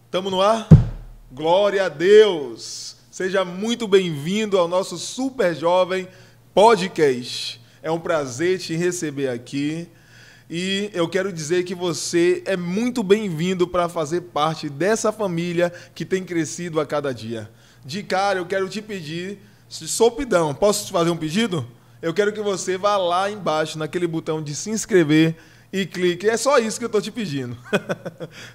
Estamos no ar? Glória a Deus! Seja muito bem-vindo ao nosso Super Jovem Podcast. É um prazer te receber aqui e eu quero dizer que você é muito bem-vindo para fazer parte dessa família que tem crescido a cada dia. De cara, eu quero te pedir, sopidão, posso te fazer um pedido? Eu quero que você vá lá embaixo, naquele botão de se inscrever, e clique. É só isso que eu estou te pedindo.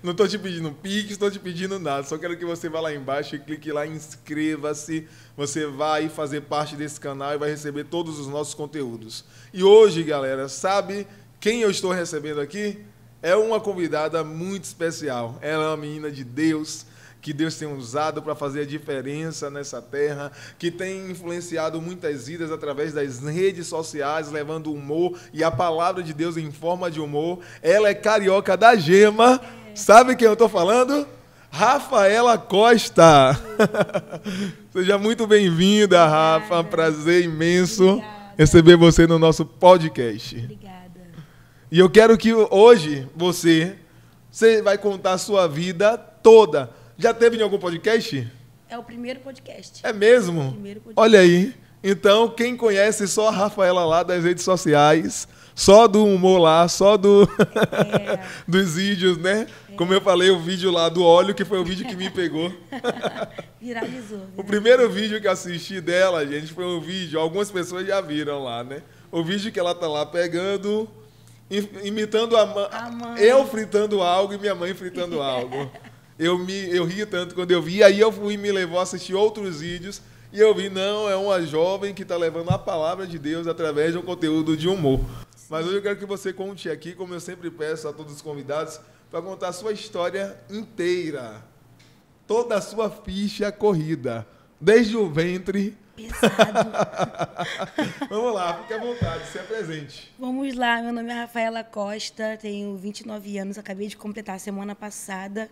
Não estou te pedindo Pix, estou te pedindo nada. Só quero que você vá lá embaixo e clique lá, inscreva-se. Você vai fazer parte desse canal e vai receber todos os nossos conteúdos. E hoje, galera, sabe quem eu estou recebendo aqui? É uma convidada muito especial. Ela é uma menina de Deus, que Deus tem usado para fazer a diferença nessa terra, que tem influenciado muitas vidas através das redes sociais, levando humor e a palavra de Deus em forma de humor. Ela é carioca da gema. Sabe quem eu estou falando? Rafaela Costa. Seja muito bem-vinda, Rafa. Um prazer imenso receber você no nosso podcast. Obrigada. E eu quero que hoje você vai contar a sua vida toda. Já teve em algum podcast? É o primeiro podcast. É mesmo? Primeiro podcast. Olha aí. Então, quem conhece só a Rafaela lá das redes sociais, só do humor lá, só dos vídeos, né? Como eu falei, o vídeo lá do óleo, que foi o vídeo que me pegou. Viralizou. O primeiro vídeo que eu assisti dela, gente, foi um vídeo, algumas pessoas já viram lá, né? O vídeo que ela tá lá pegando, imitando a mãe. Eu fritando algo e minha mãe fritando algo. Eu ri tanto quando eu vi, aí eu fui e me levou a assistir outros vídeos e eu vi, não, é uma jovem que está levando a palavra de Deus através de um conteúdo de humor. Mas hoje eu quero que você conte aqui, como eu sempre peço a todos os convidados, para contar a sua história inteira. Toda a sua ficha corrida, desde o ventre. Pesado. Vamos lá, fique à vontade, se apresente. Vamos lá, meu nome é Rafaela Costa, tenho 29 anos, acabei de completar a semana passada.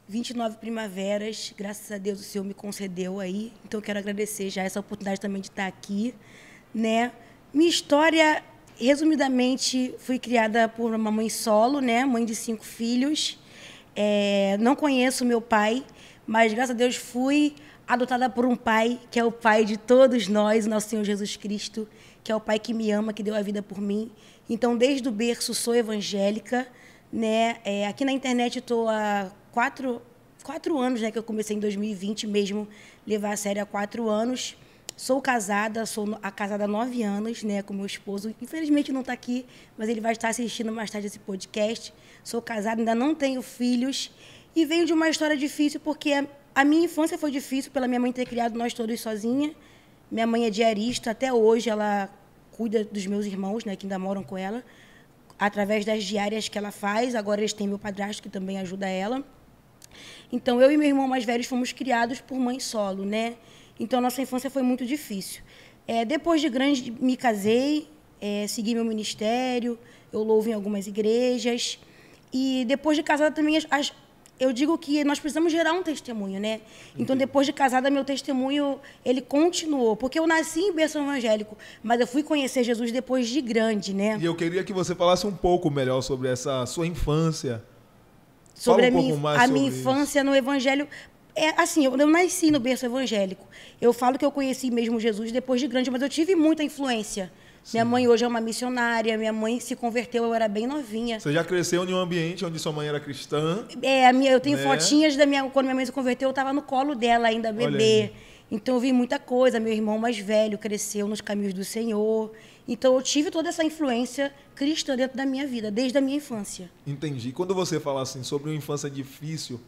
29 primaveras, graças a Deus o Senhor me concedeu aí, então eu quero agradecer já essa oportunidade também de estar aqui, né? Minha história, resumidamente, fui criada por uma mãe solo, né? Mãe de 5 filhos, não conheço meu pai, mas graças a Deus fui adotada por um pai, que é o pai de todos nós, nosso Senhor Jesus Cristo, que é o pai que me ama, que deu a vida por mim. Então, desde o berço, sou evangélica, né? Aqui na internet estou há 4 anos, né, que eu comecei em 2020 mesmo, levar a sério há 4 anos. Sou casada há 9 anos, né, com meu esposo. Infelizmente não está aqui, mas ele vai estar assistindo mais tarde esse podcast. Sou casada, ainda não tenho filhos. E venho de uma história difícil, porque a minha infância foi difícil pela minha mãe ter criado nós todos sozinha. Minha mãe é diarista, até hoje ela cuida dos meus irmãos, né, que ainda moram com ela, através das diárias que ela faz. Agora eles têm meu padrasto, que também ajuda ela. Então, eu e meu irmão mais velho fomos criados por mãe solo, né? Então, nossa infância foi muito difícil. Depois de grande, me casei, segui meu ministério, eu louvo em algumas igrejas. E depois de casada também, eu digo que nós precisamos gerar um testemunho, né? Então, depois de casada, meu testemunho, ele continuou. Porque eu nasci em berço evangélico, mas eu fui conhecer Jesus depois de grande, né? E eu queria que você falasse um pouco melhor sobre essa sua infância. Sobre a minha infância no evangelho. Assim, eu nasci no berço evangélico. Eu falo que eu conheci mesmo Jesus depois de grande, mas eu tive muita influência. Sim. Minha mãe hoje é uma missionária, minha mãe se converteu, eu era bem novinha. Você já cresceu em um ambiente onde sua mãe era cristã? Eu tenho fotinhas quando minha mãe se converteu, eu estava no colo dela ainda, bebê. Então eu vi muita coisa, meu irmão mais velho cresceu nos caminhos do Senhor. Então eu tive toda essa influência cristã dentro da minha vida, desde a minha infância. Entendi. Quando você fala assim sobre uma infância difícil,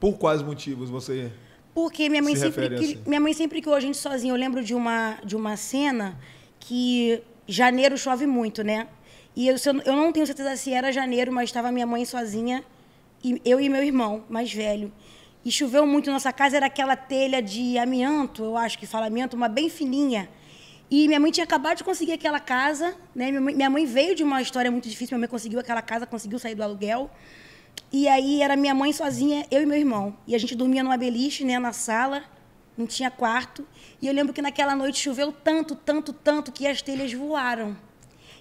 por quais motivos você Porque minha mãe sempre criou a gente sozinha. Eu lembro de uma cena que janeiro chove muito, né? E eu não tenho certeza se era janeiro, mas estava minha mãe sozinha, e eu e meu irmão mais velho. E choveu muito, nossa casa era aquela telha de amianto, eu acho que fala amianto, uma bem fininha. E minha mãe tinha acabado de conseguir aquela casa, né? Minha mãe veio de uma história muito difícil, minha mãe conseguiu aquela casa, conseguiu sair do aluguel. E aí era minha mãe sozinha, eu e meu irmão. E a gente dormia numa beliche, né, na sala, não tinha quarto. E eu lembro que naquela noite choveu tanto, tanto, tanto, que as telhas voaram.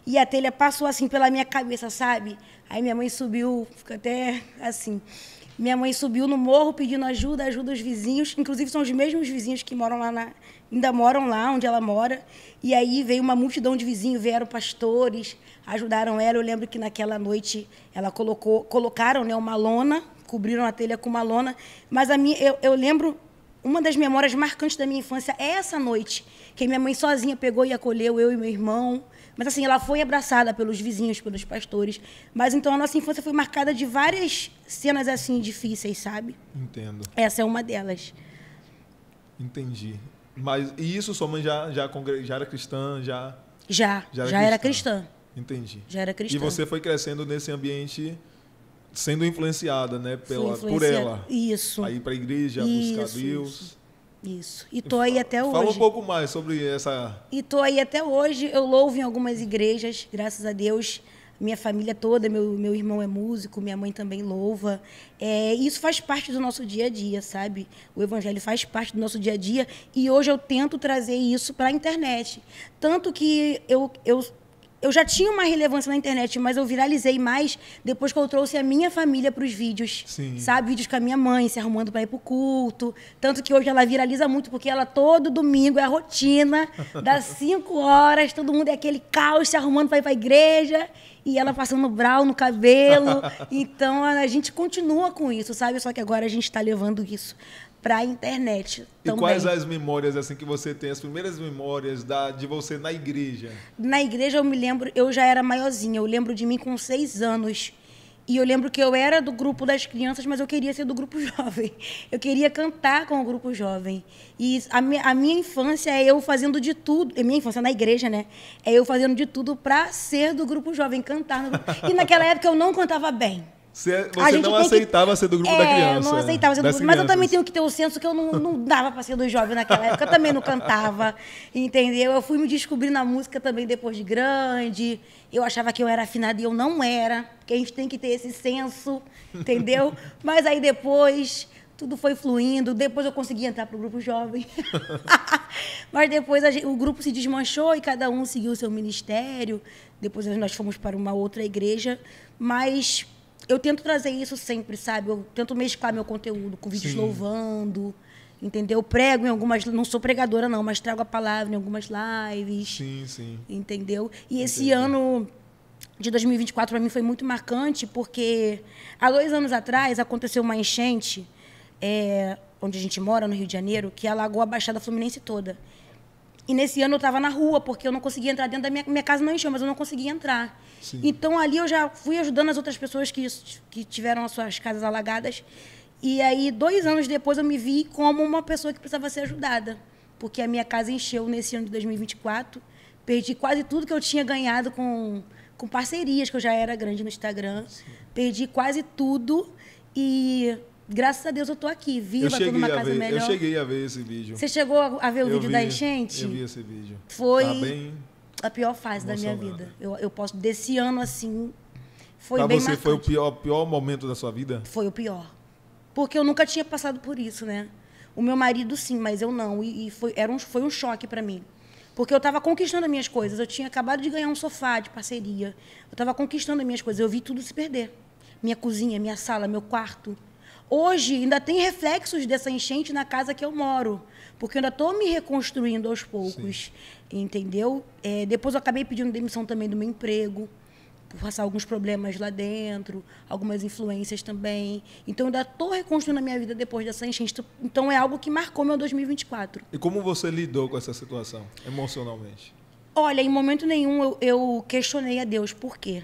E a telha passou assim pela minha cabeça, sabe? Aí minha mãe subiu, ficou até assim. Minha mãe subiu no morro pedindo ajuda os vizinhos. Inclusive, são os mesmos vizinhos que moram lá, ainda moram lá onde ela mora. E aí veio uma multidão de vizinhos, vieram pastores, ajudaram ela. Eu lembro que naquela noite ela colocaram, né, uma lona, cobriram a telha com uma lona. Mas eu lembro, uma das memórias marcantes da minha infância é essa noite, que minha mãe sozinha pegou e acolheu eu e meu irmão. Mas assim, ela foi abraçada pelos vizinhos, pelos pastores. Mas então a nossa infância foi marcada de várias cenas assim difíceis, sabe? Entendo. Essa é uma delas. Entendi. Mas e isso sua mãe já era cristã? Já era cristã. Entendi. Já era cristã. E você foi crescendo nesse ambiente sendo influenciada, né, por ela. Isso. Aí para a igreja, buscar Deus. Isso. E tô aí até hoje. Fala um pouco mais sobre essa... E tô aí até hoje. Eu louvo em algumas igrejas, graças a Deus. Minha família toda, meu irmão é músico, minha mãe também louva. Isso faz parte do nosso dia a dia, sabe? O evangelho faz parte do nosso dia a dia. E hoje eu tento trazer isso para a internet. Tanto que eu já tinha uma relevância na internet, mas eu viralizei mais depois que eu trouxe a minha família para os vídeos. Sim. Sabe? Vídeos com a minha mãe, se arrumando para ir para o culto. Tanto que hoje ela viraliza muito, porque ela todo domingo é a rotina, das 5 horas, todo mundo é aquele caos se arrumando para ir para a igreja, e ela passando brau no cabelo. Então a gente continua com isso, sabe? Só que agora a gente está levando isso para a internet também. E quais as memórias assim que você tem, as primeiras memórias de você na igreja? Na igreja eu me lembro, eu já era maiorzinha, eu lembro de mim com 6 anos. E eu lembro que eu era do grupo das crianças, mas eu queria ser do grupo jovem. Eu queria cantar com o grupo jovem. E a minha infância é eu fazendo de tudo, a minha infância na igreja, né? É eu fazendo de tudo para ser do grupo jovem, cantar no grupo. E naquela época eu não cantava bem. Você não aceitava ser do grupo da criança. Não aceitava ser do grupo, mas eu também tenho que ter o senso que eu não dava para ser do jovem naquela época. Eu também não cantava, entendeu? Eu fui me descobrir na música também depois de grande. Eu achava que eu era afinada e eu não era, porque a gente tem que ter esse senso, entendeu? Mas aí depois tudo foi fluindo. Depois eu consegui entrar para o grupo jovem. Mas depois o grupo se desmanchou e cada um seguiu o seu ministério. Depois nós fomos para uma outra igreja, mas eu tento trazer isso sempre, sabe? Eu tento mesclar meu conteúdo com vídeos louvando, entendeu? Eu prego em algumas... Não sou pregadora, não, mas trago a palavra em algumas lives. Sim, sim. Entendeu? E esse ano de 2024 para mim foi muito marcante, porque há 2 anos atrás aconteceu uma enchente, onde a gente mora, no Rio de Janeiro, que alagou a Baixada Fluminense toda. E nesse ano eu estava na rua, porque eu não conseguia entrar dentro da minha casa, não encheu, mas eu não conseguia entrar. Sim. Então, ali eu já fui ajudando as outras pessoas que tiveram as suas casas alagadas. E aí, 2 anos depois, eu me vi como uma pessoa que precisava ser ajudada. Porque a minha casa encheu nesse ano de 2024. Perdi quase tudo que eu tinha ganhado com parcerias, que eu já era grande no Instagram. Sim. Perdi quase tudo e... Graças a Deus eu estou aqui, viva, estou numa casa melhor. Eu cheguei a ver esse vídeo. Você chegou a ver o vídeo da enchente? Eu vi esse vídeo. Foi Tá a pior fase da minha vida. Eu posso, desse ano, assim, foi bem marcante. Pra você foi o pior momento da sua vida? Foi o pior. Porque eu nunca tinha passado por isso, né? O meu marido, sim, mas eu não. E foi um choque para mim. Porque eu estava conquistando as minhas coisas. Eu tinha acabado de ganhar um sofá de parceria. Eu estava conquistando as minhas coisas. Eu vi tudo se perder. Minha cozinha, minha sala, meu quarto. Hoje, ainda tem reflexos dessa enchente na casa que eu moro, porque eu ainda estou me reconstruindo aos poucos, entendeu? Depois eu acabei pedindo demissão também do meu emprego, por passar alguns problemas lá dentro, algumas influências também. Então, eu ainda estou reconstruindo a minha vida depois dessa enchente. Então, é algo que marcou meu 2024. E como você lidou com essa situação, emocionalmente? Olha, em momento nenhum eu questionei a Deus. Por quê?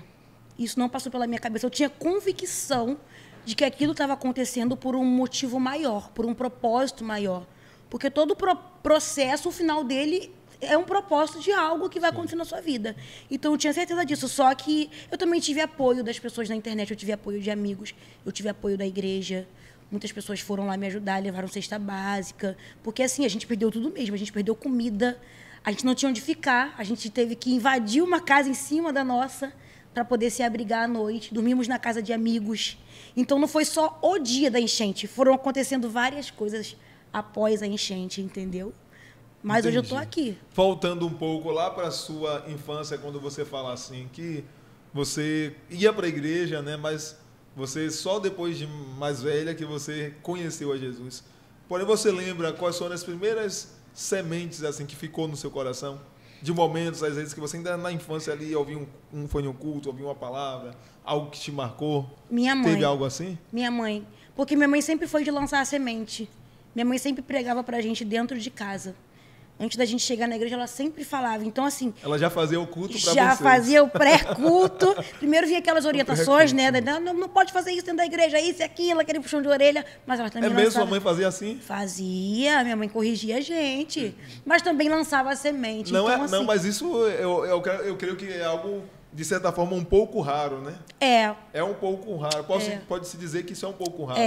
Isso não passou pela minha cabeça. Eu tinha convicção de que aquilo estava acontecendo por um motivo maior, por um propósito maior. Porque todo processo, o final dele é um propósito de algo que vai acontecer na sua vida. Então, eu tinha certeza disso. Só que eu também tive apoio das pessoas na internet, eu tive apoio de amigos, eu tive apoio da igreja. Muitas pessoas foram lá me ajudar, levaram cesta básica. Porque, assim, a gente perdeu tudo mesmo. A gente perdeu comida, a gente não tinha onde ficar, a gente teve que invadir uma casa em cima da nossa para poder se abrigar à noite. Dormimos na casa de amigos. Então, não foi só o dia da enchente. Foram acontecendo várias coisas após a enchente, entendeu? Mas Entendi. hoje eu estou aqui. Voltando um pouco lá para a sua infância, quando você fala assim, que você ia para a igreja, né? Mas Você só depois de mais velha que você conheceu a Jesus. Porém, você lembra quais foram as primeiras sementes assim que ficou no seu coração? De momentos, às vezes, que você ainda na infância ali ouviu foi em um culto, ouviu uma palavra, algo que te marcou? Minha mãe. Teve algo assim? Minha mãe. Porque minha mãe sempre foi de lançar a semente. Minha mãe sempre pregava pra gente dentro de casa. Antes da gente chegar na igreja, ela sempre falava. Então, assim... Ela já fazia o culto para vocês. Já fazia o pré-culto. Primeiro vinha aquelas orientações, né? Não pode fazer isso dentro da igreja, isso e aquilo, aquele puxão de orelha. Mas ela também lançava... mesmo sua mãe fazia assim? Fazia. Minha mãe corrigia a gente. Mas também lançava a semente. Não, então, assim... não, mas isso eu creio que é algo... de certa forma, um pouco raro, né? É um pouco raro. Pode-se dizer que isso é um pouco raro.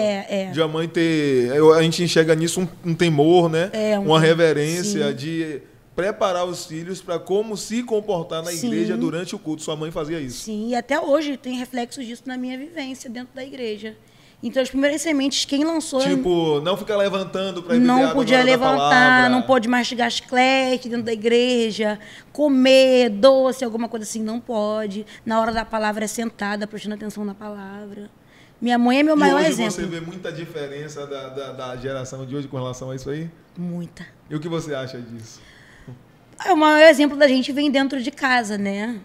De a mãe ter... A gente enxerga nisso um temor, né? Uma reverência, sim, de preparar os filhos para como se comportar na igreja durante o culto. Sua mãe fazia isso. Sim, e até hoje tem reflexos disso na minha vivência dentro da igreja. Então, as primeiras sementes, quem lançou... Tipo, não ficar levantando para beber não água podia levantar, não pode mastigar chiclete dentro da igreja, comer doce, alguma coisa assim, não pode. Na hora da palavra é sentada, prestando atenção na palavra. Minha mãe é meu maior exemplo. Você vê muita diferença da geração de hoje com relação a isso aí? Muita. E o que você acha disso? O maior exemplo da gente vem dentro de casa, né?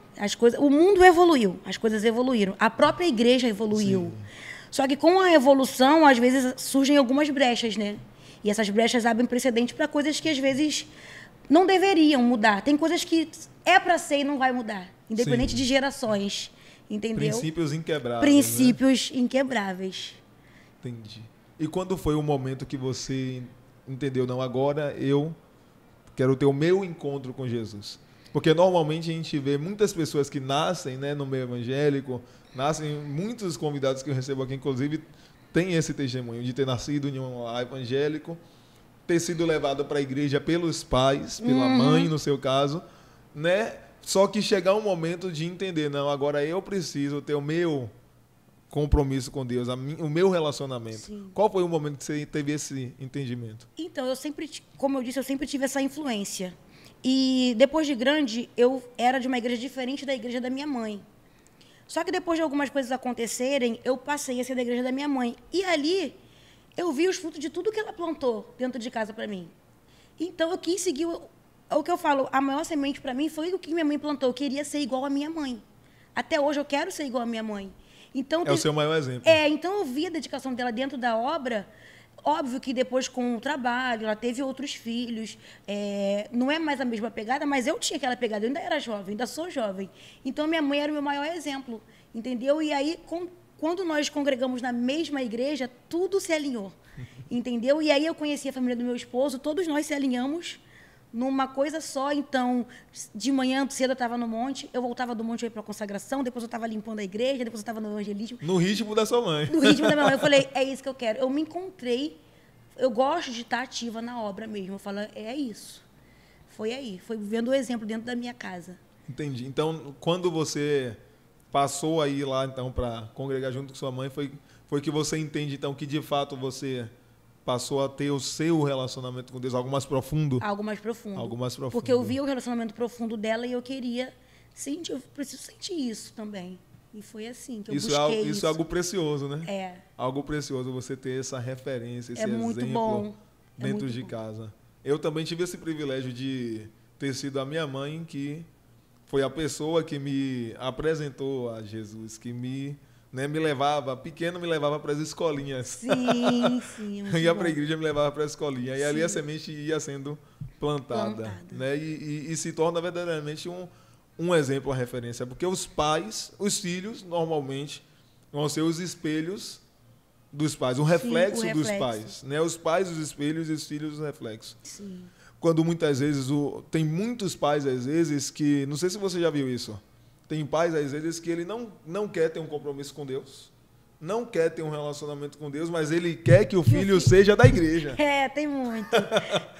O mundo evoluiu, as coisas evoluíram. A própria igreja evoluiu. Sim. Só que com a evolução, às vezes, surgem algumas brechas, né? E essas brechas abrem precedente para coisas que, às vezes, não deveriam mudar. Tem coisas que é para ser e não vai mudar, independente, sim, de gerações, entendeu? Princípios inquebráveis. Princípios, né, inquebráveis. Entendi. E quando foi o momento que você entendeu, não, agora eu quero ter o meu encontro com Jesus? Porque, normalmente, a gente vê muitas pessoas que nascem, né, no meio evangélico, muitos convidados que eu recebo aqui, inclusive, têm esse testemunho de ter nascido em um lar evangélico, ter sido levado para a igreja pelos pais, pela mãe, no seu caso, né? Só que chegar um momento de entender, não, agora eu preciso ter o meu compromisso com Deus, o meu relacionamento. Sim. Qual foi o momento que você teve esse entendimento? Então, como eu disse, eu sempre tive essa influência. E depois de grande, eu era de uma igreja diferente da igreja da minha mãe. Só que depois de algumas coisas acontecerem, eu passei a ser da igreja da minha mãe. E ali, eu vi os frutos de tudo que ela plantou dentro de casa para mim. Então, eu quis seguir o que eu falo. A maior semente para mim foi o que minha mãe plantou. Eu queria ser igual à minha mãe. Até hoje, eu quero ser igual à minha mãe. Então, o seu maior exemplo. Então, eu vi a dedicação dela dentro da obra. Óbvio que depois, com o trabalho, ela teve outros filhos. Não é mais a mesma pegada, mas eu tinha aquela pegada. Eu ainda era jovem, ainda sou jovem. Então, minha mãe era o meu maior exemplo, entendeu? E aí, quando nós congregamos na mesma igreja, tudo se alinhou, entendeu? E aí, eu conheci a família do meu esposo, todos nós se alinhamos numa coisa só. Então, de manhã cedo eu estava no monte, eu voltava do monte para a consagração, depois eu estava limpando a igreja, depois eu estava no evangelismo. No ritmo da sua mãe. No ritmo da minha mãe. Eu falei, é isso que eu quero. Eu me encontrei, eu gosto de estar ativa na obra mesmo. Eu falo, é isso. Foi aí, foi vendo o exemplo dentro da minha casa. Entendi. Então, quando você passou a ir lá, então, para congregar junto com sua mãe, foi que você entende, então, que de fato você passou a ter o seu relacionamento com Deus algo mais profundo? Algo mais profundo. Algo mais profundo. Porque eu via o relacionamento profundo dela e eu queria sentir, eu preciso sentir isso também. E foi assim que eu busquei isso. Isso é algo precioso, né? É. Algo precioso você ter essa referência, esse muito exemplo bom. dentro de casa. Eu também tive esse privilégio de ter sido a minha mãe que foi a pessoa que me apresentou a Jesus, que me levava, pequeno me levava para as escolinhas. Sim, sim. Eu ia para a igreja, me levava para a escolinha. E ali a semente ia sendo plantada. Né? E se torna verdadeiramente um exemplo, uma referência. Porque os filhos, normalmente, vão ser os espelhos dos pais, um reflexo, dos pais. Né? Os pais, os espelhos, e os filhos, os reflexos. Sim. Quando muitas vezes, tem muitos pais, às vezes, que, não sei se você já viu isso, tem pais, às vezes, que ele não quer ter um compromisso com Deus, não quer ter um relacionamento com Deus, mas ele quer que o filho seja da igreja. Tem muito.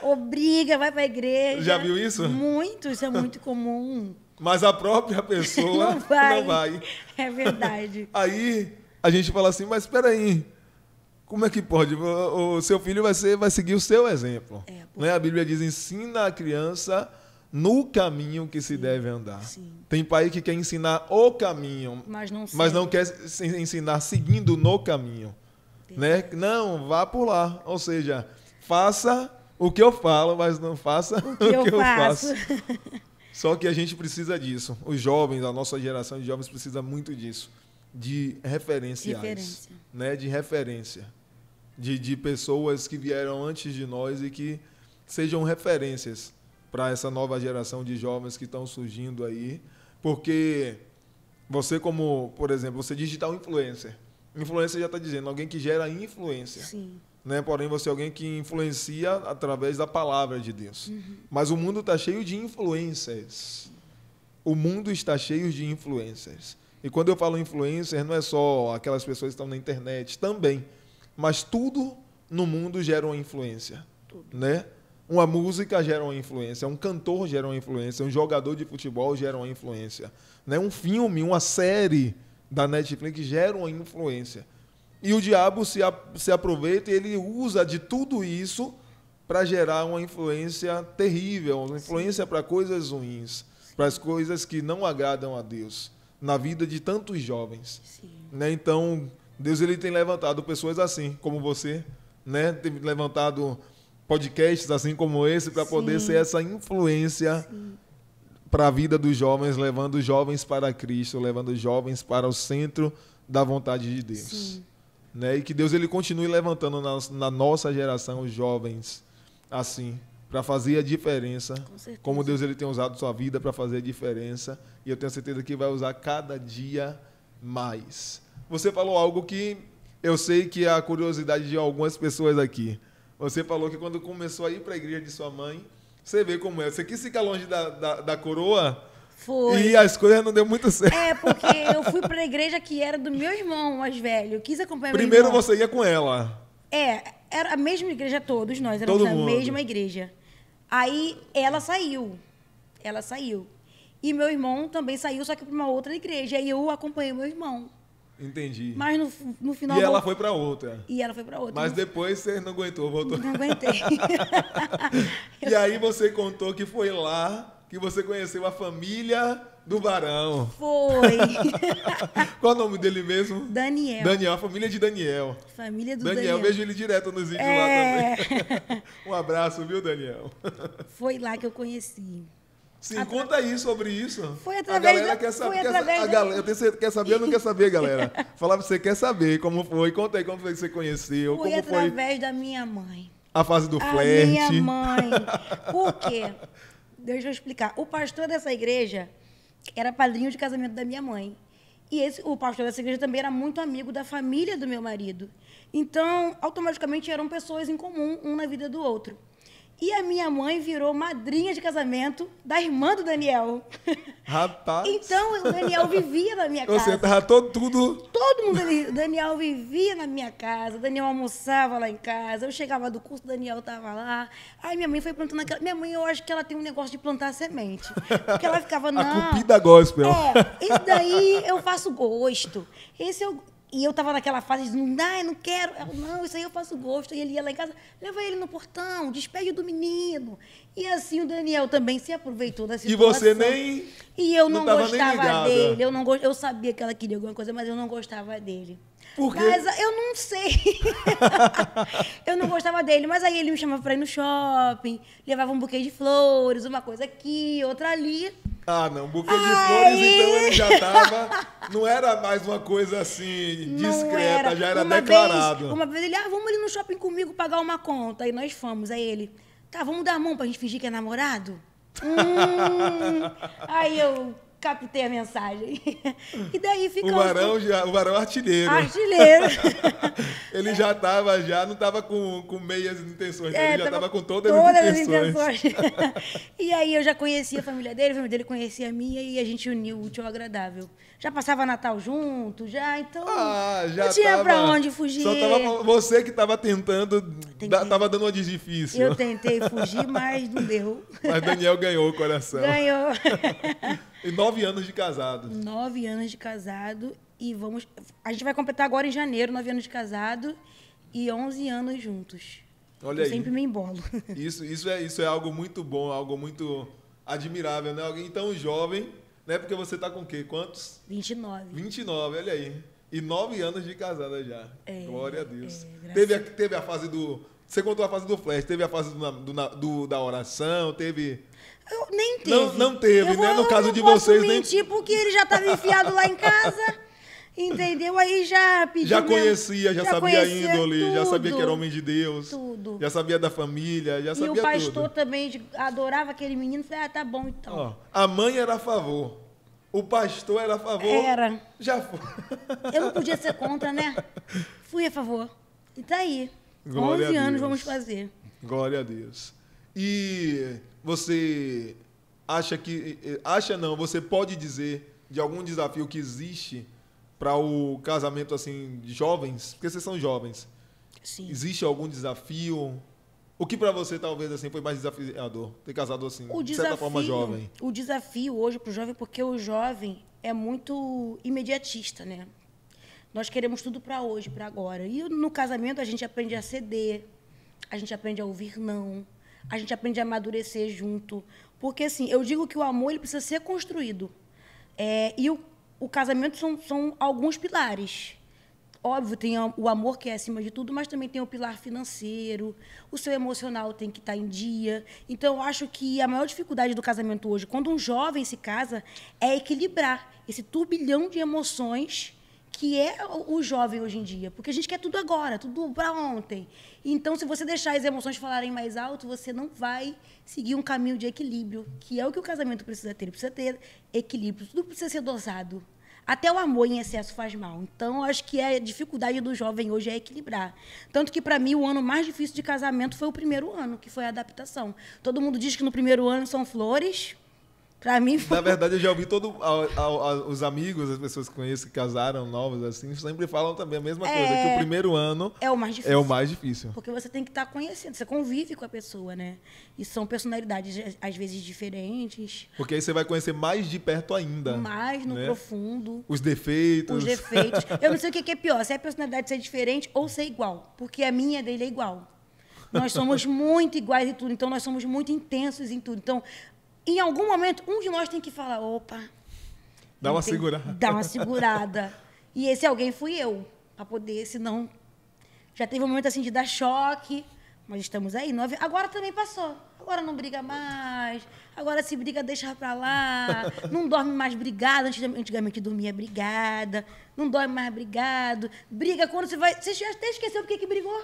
Obriga, vai para a igreja. Já viu isso? Muito, isso é muito comum. Mas a própria pessoa não vai. É verdade. Aí a gente fala assim, mas espera aí, como é que pode? O seu filho vai seguir o seu exemplo. Né? A Bíblia diz, ensina a criança no caminho que se deve andar. Sim. Tem pai que quer ensinar o caminho, mas não quer ensinar seguindo no caminho. Né? Não, vá por lá. Ou seja, faça o que eu falo, mas não faça o que eu faço. Só que a gente precisa disso. Os jovens, a nossa geração de jovens precisa muito disso. De referenciais. Né? De referência. De pessoas que vieram antes de nós e que sejam referências para essa nova geração de jovens que estão surgindo aí. Porque você, como, por exemplo, você é digital influencer. Influencer já está dizendo, alguém que gera influência. Sim. Né? Porém, você é alguém que influencia através da palavra de Deus. Mas o mundo está cheio de influencers. O mundo está cheio de influencers. E quando eu falo influencer, não é só aquelas pessoas que estão na internet, também. Mas tudo no mundo gera uma influência. Né? Uma música gera uma influência, um cantor gera uma influência, um jogador de futebol gera uma influência. Né? Um filme, uma série da Netflix gera uma influência. E o diabo se aproveita e ele usa de tudo isso para gerar uma influência terrível, uma influência para coisas ruins, para as coisas que não agradam a Deus, na vida de tantos jovens. Né? Então, Deus ele tem levantado pessoas assim, como você, né? Tem levantado podcasts assim como esse para poder ser essa influência para a vida dos jovens, levando os jovens para Cristo, levando os jovens para o centro da vontade de Deus. Né? E que Deus ele continue levantando na nossa geração os jovens assim, para fazer a diferença, como Deus ele tem usado sua vida para fazer a diferença, e eu tenho certeza que vai usar cada dia mais. Você falou algo que eu sei que é a curiosidade de algumas pessoas aqui. Você falou que quando começou a ir para a igreja de sua mãe, você vê como é. Você quis ficar longe da coroa. Foi. E as coisas não deu muito certo. É, porque eu fui para a igreja que era do meu irmão mais velho. Eu quis acompanhar Primeiro meu irmão. você ia com ela. Era a mesma igreja, todos nós éramos na mesma igreja. Aí ela saiu. E meu irmão também saiu, só que para uma outra igreja. Aí eu acompanhei meu irmão. Entendi. Mas no final... E ela foi para outra. Mas depois você não aguentou, voltou. Não aguentei. E aí você contou que foi lá que você conheceu a família do Barão. Foi. Qual o nome dele mesmo? Daniel, a família de Daniel. Família do Daniel. Vejo ele direto nos vídeos lá também. Um abraço, viu, Daniel? Foi lá que eu conheci. Sim, conta aí sobre isso. Foi através a galera quer saber. Eu tenho certeza, quer saber ou não quer saber, galera? Falava que você quer saber como foi. Conta aí como foi que você conheceu. Foi através da minha mãe. A fase do flerte. Minha mãe. Por quê? Deixa eu explicar. O pastor dessa igreja era padrinho de casamento da minha mãe. E o pastor dessa igreja também era muito amigo da família do meu marido. Então, automaticamente eram pessoas em comum, um na vida do outro. E a minha mãe virou madrinha de casamento da irmã do Daniel. Rapaz. Então, o Daniel vivia na minha casa. Você tava tudo... Todo mundo ali. O Daniel vivia na minha casa. O Daniel almoçava lá em casa. Eu chegava do curso, o Daniel estava lá. Aí minha mãe foi plantando aquela... Minha mãe, eu acho que ela tem um negócio de plantar semente. Porque ela ficava, não... A cupida gospel. Isso daí eu faço gosto. E eu estava naquela fase de, não quero. Ela, não, isso aí eu faço gosto. E ele ia lá em casa, leva ele no portão, despede do menino. E assim o Daniel também se aproveitou da situação. E você nem... E eu não gostava dele. Eu sabia que ela queria alguma coisa, mas eu não gostava dele. Por quê? Mas eu não sei. Eu não gostava dele. Mas aí ele me chamava para ir no shopping, levava um buquê de flores, uma coisa aqui, outra ali. Ah, não. Buquê de flores, então ele já estava... Não era mais uma coisa assim, discreta, já era declarado. Uma vez ele, vamos ali no shopping comigo pagar uma conta. Aí nós fomos. Aí ele, tá, vamos dar a mão pra gente fingir que é namorado? Aí eu captei a mensagem. E daí ficamos... O Barão artilheiro. Artilheiro. Ele já estava, não estava com meias intenções, ele já estava com todas as intenções. E aí eu já conhecia a família dele conhecia a minha, e a gente uniu o útil ao agradável. Já passava Natal junto, então já não tinha para onde fugir. Só tava você que estava tentando, estava dando uma de difícil. Eu tentei fugir, mas não deu. Mas Daniel ganhou o coração. Ganhou. E 9 anos de casado. 9 anos de casado. E a gente vai completar agora em janeiro, 9 anos de casado e 11 anos juntos. Olha aí. Sempre me embolo. Isso é algo muito bom, algo muito Admirável, né? Alguém tão jovem, né? Porque você tá com o quê? Quantos? 29. 29, olha aí. E 9 anos de casada já. Glória a Deus. Teve a fase do... Você contou a fase do flash, teve a fase da oração, teve... Nem teve. Não teve, né? No caso de vocês, nem... Eu não posso mentir, porque ele já estava enfiado lá em casa, entendeu? Aí já pediu... Já conhecia, já sabia a índole, tudo, já sabia que era homem de Deus. Tudo. Já sabia da família, já sabia tudo. E o pastor também adorava aquele menino. Falei, tá bom então. Ó, a mãe era a favor. O pastor era a favor. Era. Já foi. Eu não podia ser contra, né? Fui a favor. E tá aí. Glória 11 a anos Deus. vamos fazer. Glória a Deus. E você acha que... Acha não, você pode dizer de algum desafio que existe para o casamento assim de jovens? Porque vocês são jovens. Sim. Existe algum desafio? O que para você talvez assim foi mais desafiador? Ter casado assim, de certa forma jovem. O desafio hoje para o jovem, porque o jovem é muito imediatista, né? Nós queremos tudo para hoje, para agora. E no casamento a gente aprende a ceder, a gente aprende a ouvir não, a gente aprende a amadurecer junto. Porque, assim, eu digo que o amor ele precisa ser construído. E o casamento são alguns pilares. Óbvio, tem o amor que é acima de tudo, mas também tem o pilar financeiro, o seu emocional tem que estar em dia. Então, eu acho que a maior dificuldade do casamento hoje, quando um jovem se casa, é equilibrar esse turbilhão de emoções que é o jovem hoje em dia. Porque a gente quer tudo agora, tudo para ontem. Então, se você deixar as emoções falarem mais alto, você não vai seguir um caminho de equilíbrio, que é o que o casamento precisa ter. Ele precisa ter equilíbrio, tudo precisa ser dosado. Até o amor em excesso faz mal. Então, acho que a dificuldade do jovem hoje é equilibrar. Tanto que, para mim, o ano mais difícil de casamento foi o primeiro ano, que foi a adaptação. Todo mundo diz que no primeiro ano são flores. Para mim foi... Na verdade, eu já ouvi os amigos, as pessoas que conheço que casaram novos, assim, sempre falam também a mesma coisa, que o primeiro ano é o mais difícil. É o mais difícil. Porque você tem que estar conhecendo, você convive com a pessoa, né? E são personalidades, às vezes, diferentes. Porque aí você vai conhecer mais de perto ainda. Mais no profundo. Os defeitos. Os defeitos. Eu não sei o que é pior, se é a personalidade ser diferente ou ser igual. Porque a minha e a dele é igual. Nós somos muito iguais em tudo, então nós somos muito intensos em tudo. Então, em algum momento, um de nós tem que falar, opa... Dá uma segurada. Dá uma segurada. E esse alguém fui eu, para poder, senão... Já teve um momento assim de dar choque, mas estamos aí. Agora também passou. Agora não briga mais. Agora se briga, deixa pra lá. Não dorme mais brigada. Antigamente dormia brigada. Não dorme mais brigado. Briga quando você vai... Você já até esqueceu porque que brigou.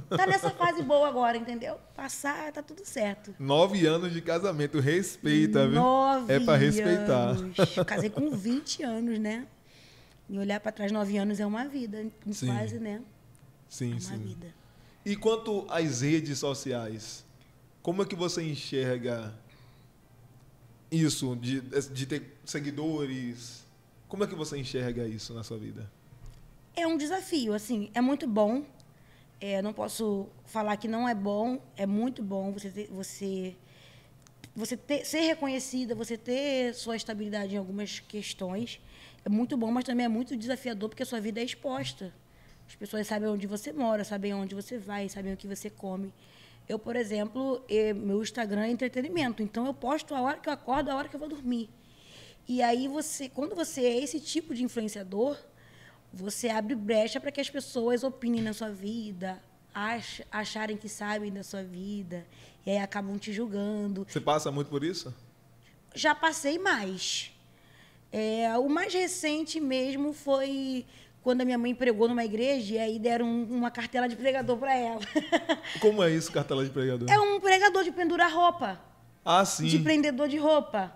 Tá nessa fase boa agora, entendeu? Passar, tá tudo certo. 9 anos de casamento, respeita, viu? 9 é para respeitar. Anos. Eu casei com 20 anos, né? E olhar para trás, 9 anos é uma vida, quase, né? Sim, é uma sim. vida. E quanto às redes sociais, como é que você enxerga isso, de ter seguidores? Como é que você enxerga isso na sua vida? É um desafio, assim, é muito bom. Não posso falar que não é bom, é muito bom você ser reconhecida, você ter sua estabilidade em algumas questões. É muito bom, mas também é muito desafiador, porque a sua vida é exposta. As pessoas sabem onde você mora, sabem onde você vai, sabem o que você come. Eu, por exemplo, meu Instagram é entretenimento, então eu posto a hora que eu acordo, a hora que eu vou dormir. E aí, quando você é esse tipo de influenciador, você abre brecha para que as pessoas opinem na sua vida, acharem que sabem da sua vida, e aí acabam te julgando. Você passa muito por isso? Já passei mais. O mais recente mesmo foi quando a minha mãe pregou numa igreja e aí deram uma cartela de pregador para ela. Como é isso, cartela de pregador? É um pregador de pendurar roupa. Ah, sim. De prendedor de roupa.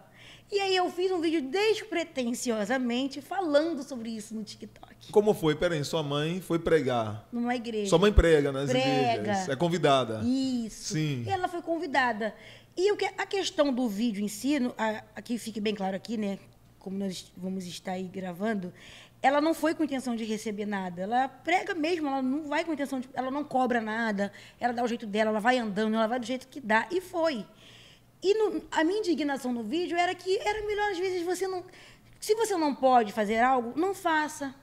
E aí eu fiz um vídeo despretensiosamente falando sobre isso no TikTok. Como foi? Peraí, sua mãe foi pregar. Numa igreja. Sua mãe prega nas igrejas. É convidada. Isso. Sim. E ela foi convidada. E a questão do vídeo em si, aqui fique bem claro aqui, né? Como nós vamos estar aí gravando, ela não foi com intenção de receber nada. Ela prega mesmo, ela não vai com intenção de... Ela não cobra nada, ela dá o jeito dela, ela vai andando, ela vai do jeito que dá. E foi. E a minha indignação no vídeo era que era melhor, às vezes, você não... Se você não pode fazer algo, não faça.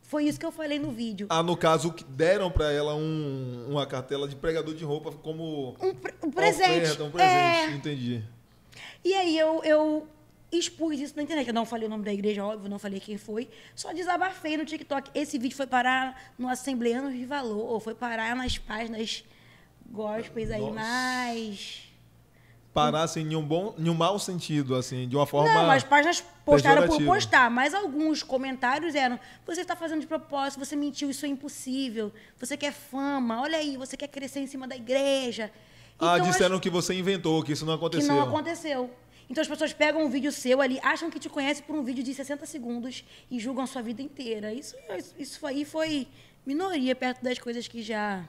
Foi isso que eu falei no vídeo. Ah, no caso, que deram para ela uma cartela de pregador de roupa como um presente. Oferta, um presente, entendi. E aí eu expus isso na internet. Eu não falei o nome da igreja, óbvio, não falei quem foi. Só desabafei no TikTok. Esse vídeo foi parar no Assembleanos de Valor, foi parar nas páginas gospels aí, Nossa. mas... Parar, assim, em um mau sentido, assim, de uma forma Não, as páginas postaram por pejorativa. postar, mas alguns comentários eram: você está fazendo de propósito, você mentiu, isso é impossível, você quer fama, olha aí, você quer crescer em cima da igreja. Ah, Então, disseram que você inventou, que isso não que aconteceu. não aconteceu. Então as pessoas pegam um vídeo seu ali, acham que te conhecem por um vídeo de 60 segundos e julgam a sua vida inteira. Isso aí foi minoria perto das coisas que já...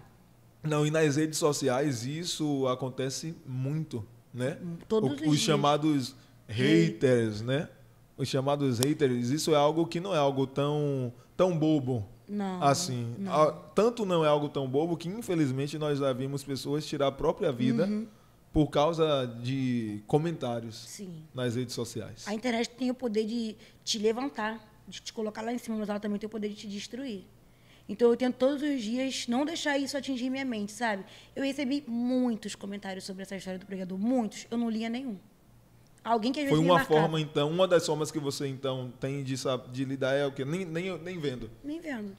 Não, e nas redes sociais isso acontece muito, né? Todos os Os dias. chamados haters, né? Os chamados haters, isso é algo que não é algo tão bobo. Não, Assim, não. tanto não é algo tão bobo que infelizmente nós já vimos pessoas tirar a própria vida por causa de comentários Sim. nas redes sociais. A internet tem o poder de te levantar, de te colocar lá em cima, mas ela também tem o poder de te destruir. Então eu tento todos os dias não deixar isso atingir minha mente, sabe? Eu recebi muitos comentários sobre essa história do pregador, muitos, eu não lia nenhum. Alguém que às vezes Foi me uma marcava. forma, então, uma das formas que você, então, tem de lidar é o quê? Nem vendo. Nem vendo.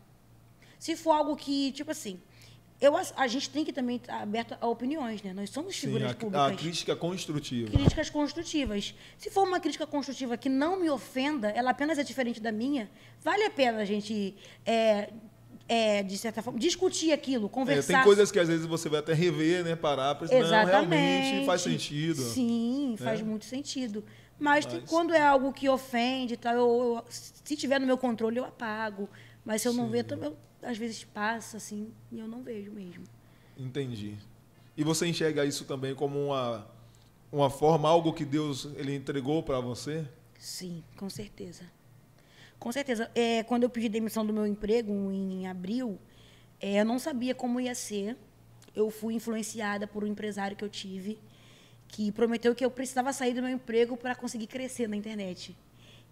Se for algo que, tipo assim, a gente tem que também estar aberto a opiniões, né? Nós somos Sim, figuras a públicas. crítica construtiva. Críticas construtivas. Se for uma crítica construtiva que não me ofenda, ela apenas é diferente da minha, vale a pena a gente, de certa forma, discutir aquilo, conversar. Tem coisas que às vezes você vai até rever, né? Parar para não, realmente faz sentido. Sim, faz muito sentido. Mas quando é algo que ofende, tal, se tiver no meu controle, eu apago. Mas se eu não ver, também, às vezes passa, assim, e eu não vejo mesmo. Entendi. E você enxerga isso também como uma forma, algo que Deus ele entregou para você? Sim, com certeza. Com certeza. Quando eu pedi demissão do meu emprego, em abril, eu não sabia como ia ser. Eu fui influenciada por um empresário que eu tive, que prometeu que eu precisava sair do meu emprego para conseguir crescer na internet.